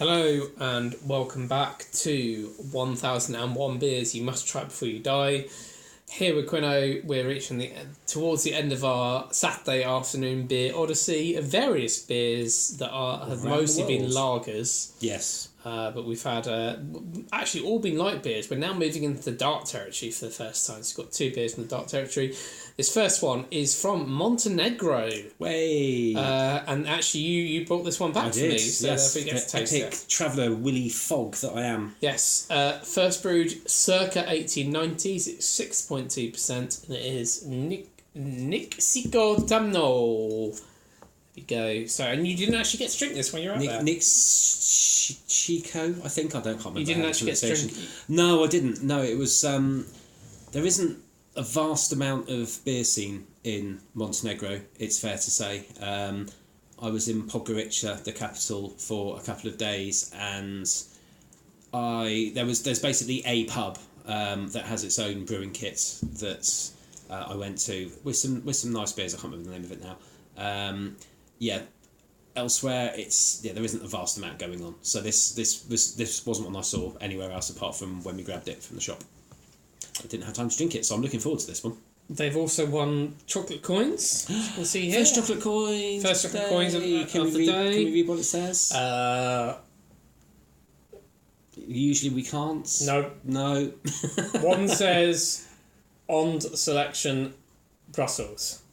Hello and welcome back to 1001 Beers You Must Try Before You Die. Here with Quino, we're reaching towards the end of our Saturday afternoon beer odyssey of various beers that have mostly been lagers. Yes. But we've had actually all been light beers. We're now moving into the dark territory for the first time. So we've got two beers in the dark territory. This first one is from Montenegro. Way. And actually you brought this one back for me. So yes. therefore you get to taste epic it. traveller Willy Fogg that I am. Yes. First brewed circa 1890s. It's 6.2%. And it is Nikšićko Tamno. There you go. So, and you didn't actually get to drink this when you were out there? Nikšićko, I think. I can't remember. You didn't actually get to drink? No, I didn't. No, it was... there isn't a vast amount of beer scene in Montenegro, it's fair to say. I was in Podgorica, the capital, for a couple of days, and there's basically a pub that has its own brewing kit that I went to with some nice beers. I can't remember the name of it now. Elsewhere there isn't a vast amount going on. So this wasn't one I saw anywhere else apart from when we grabbed it from the shop. I didn't have time to drink it, so I'm looking forward to this one. They've also won chocolate coins, as you can see here. First chocolate coins of the day. Can we read what it says? Usually we can't. No. One says, Ond Selection Brussels.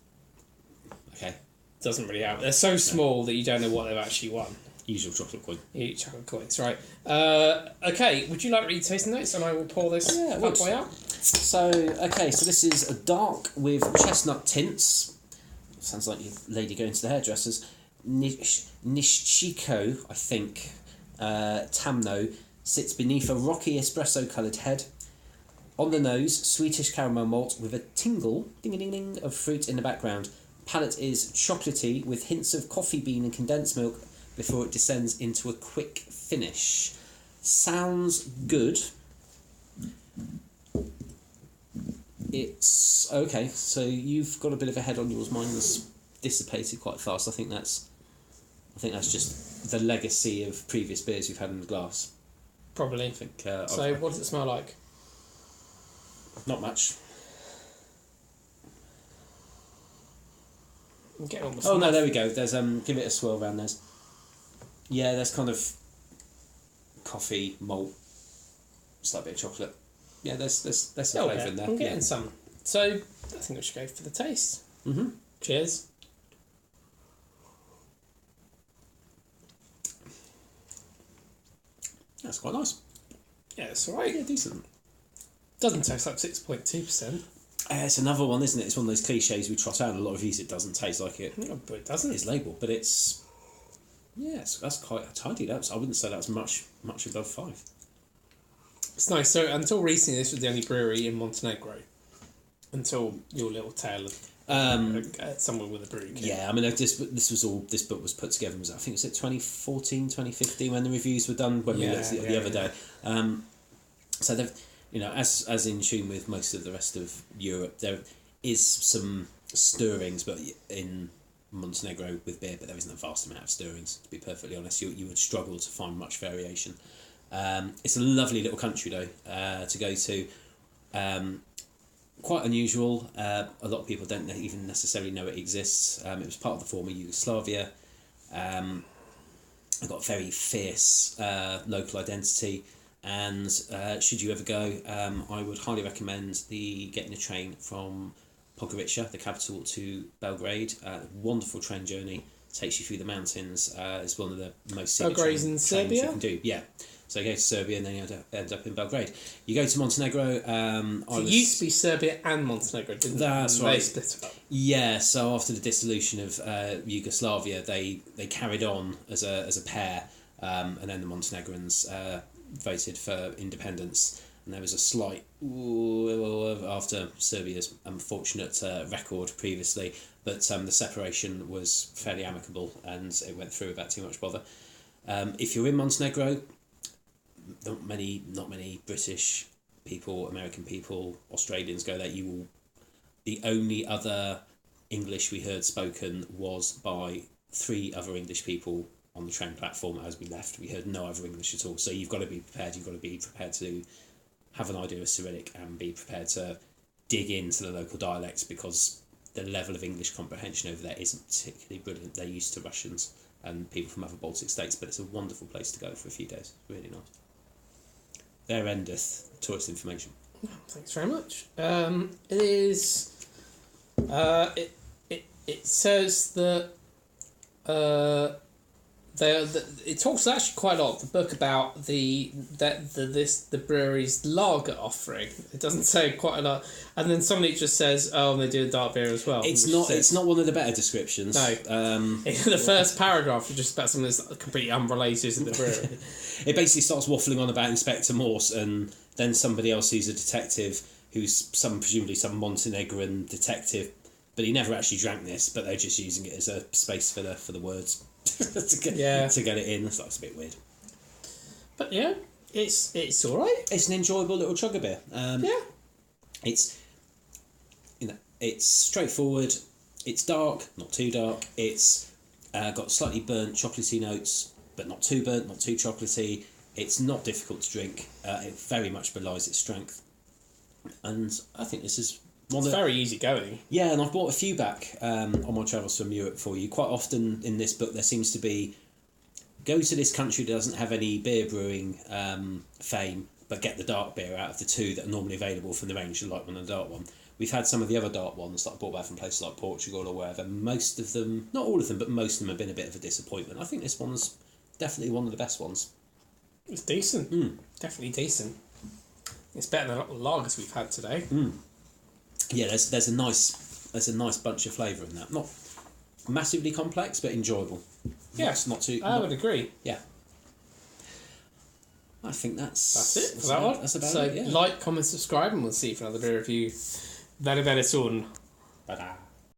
Okay. Doesn't really have. They're so small that you don't know what they've actually won. Usual chocolate coin. Chocolate coins, right. Okay, would you like to read tasting notes and I will pour this halfway out? So this is a dark with chestnut tints. Sounds like your lady going to the hairdressers. Nikšićko, I think, Tamno, sits beneath a rocky espresso-coloured head. On the nose, sweetish caramel malt with a tingle, ding-a-ding-ding, of fruit in the background. Palate is chocolatey with hints of coffee bean and condensed milk before it descends into a quick finish. Sounds good. It's okay. So you've got a bit of a head on yours. Mine was dissipated quite fast. I think that's just the legacy of previous beers you've had in the glass. Probably. I think. So what does it smell like? Not much. Oh no! There we go. There's give it a swirl around. There's kind of coffee, malt, slight bit of chocolate. Yeah, there's some flavour in there. I'm getting some. So I think we should go for the taste. Mm-hmm. Cheers. That's quite nice. Yeah, it's alright. Yeah, decent. Doesn't taste like 6.2%. It's another one, isn't it? It's one of those cliches we trot out. A lot of these it doesn't taste like it. No, but it doesn't. It's labelled, but it's that's quite tidy. I wouldn't say that's much above 5. It's nice. So until recently, this was the only brewery in Montenegro. Until your little tale of someone with a brewery kit. Yeah, I mean, this book was put together. I think it was 2014, 2015 when the reviews were done. When we looked at it the other day. So they've. As in tune with most of the rest of Europe, there is some stirrings, but in Montenegro with beer, but there isn't a vast amount of stirrings. To be perfectly honest, you would struggle to find much variation. It's a lovely little country though to go to. Quite unusual. A lot of people don't even necessarily know it exists. It was part of the former Yugoslavia. It got a very fierce local identity. And should you ever go, I would highly recommend getting a train from Podgorica, the capital, to Belgrade. Wonderful train journey, takes you through the mountains. It's one of the most scenic Belgrade's in Serbia? you can do. Yeah, so you go to Serbia and then you end up in Belgrade. You go to Montenegro. It used to be Serbia and Montenegro, didn't it? That's right. They split it up. Yeah, so after the dissolution of Yugoslavia, they carried on as a pair, and then the Montenegrins voted for independence, and there was a slight after Serbia's unfortunate record previously, but the separation was fairly amicable and it went through without too much bother. If you're in Montenegro, not many British people, American people, Australians go there. The only other English we heard spoken was by 3 other English people on the train platform as we left. We heard no other English at all. So you've got to be prepared. You've got to be prepared to have an idea of Cyrillic and be prepared to dig into the local dialects, because the level of English comprehension over there isn't particularly brilliant. They're used to Russians and people from other Baltic states, but it's a wonderful place to go for a few days. Really nice. There endeth tourist information. Thanks very much. It is. It says that. It talks actually quite a lot, the book, about the brewery's lager offering. It doesn't say quite a lot, and then suddenly it just says, "Oh, and they do a dark beer as well." It's not one of the better descriptions. No. The first paragraph is just about something that's completely unrelated to the brewery. It basically starts waffling on about Inspector Morse, and then somebody else who's a detective, who's presumably some Montenegrin detective, but he never actually drank this, but they're just using it as a space filler for the words. to get it in. So that's a bit weird. But yeah, it's all right. It's an enjoyable little chugger beer. Yeah. It's straightforward. It's dark, not too dark. It's got slightly burnt chocolatey notes, but not too burnt, not too chocolatey. It's not difficult to drink. It very much belies its strength. And I think this is it's very easy going. Yeah, and I've brought a few back on my travels from Europe for you. Quite often in this book there seems to be, go to this country that doesn't have any beer brewing fame, but get the dark beer out of the two that are normally available from the range, the light one and the dark one. We've had some of the other dark ones that I brought back from places like Portugal or wherever. Most of them, not all of them, but most of them have been a bit of a disappointment. I think this one's definitely one of the best ones. It's decent. Definitely decent. It's better than a lot of lagers we've had today. Yeah, there's a nice bunch of flavour in that. Not massively complex, but enjoyable. Yeah, not too. I would agree. Yeah, I think that's it for that one. That's about it. Yeah. Like, comment, subscribe, and we'll see you for another beer review very, very soon. Ta-da.